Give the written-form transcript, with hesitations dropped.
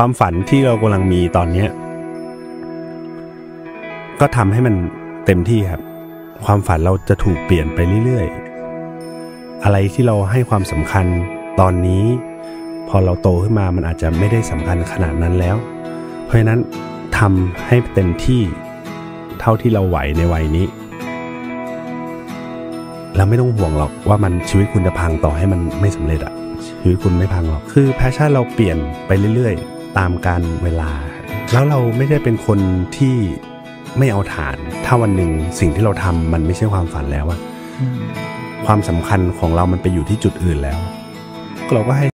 ความฝันที่เรากำลังมีตอนนี้ก็ทำให้มันเต็มที่ครับความฝันเราจะถูกเปลี่ยนไปเรื่อยๆอะไรที่เราให้ความสำคัญตอนนี้พอเราโตขึ้นมามันอาจจะไม่ได้สำคัญขนาดนั้นแล้วเพราะฉะนั้นทำให้เต็มที่เท่าที่เราไหวในวัยนี้แล้วไม่ต้องห่วงหรอกว่ามันชีวิตคุณจะพังต่อให้มันไม่สำเร็จอะชีวิตคุณไม่พังหรอกคือแพชชั่นเราเปลี่ยนไปเรื่อยๆตามกาลเวลาแล้วเราไม่ได้เป็นคนที่ไม่เอาฐานถ้าวันหนึ่งสิ่งที่เราทำมันไม่ใช่ความฝันแล้วอะความสำคัญของเรามันไปอยู่ที่จุดอื่นแล้วเราก็ให้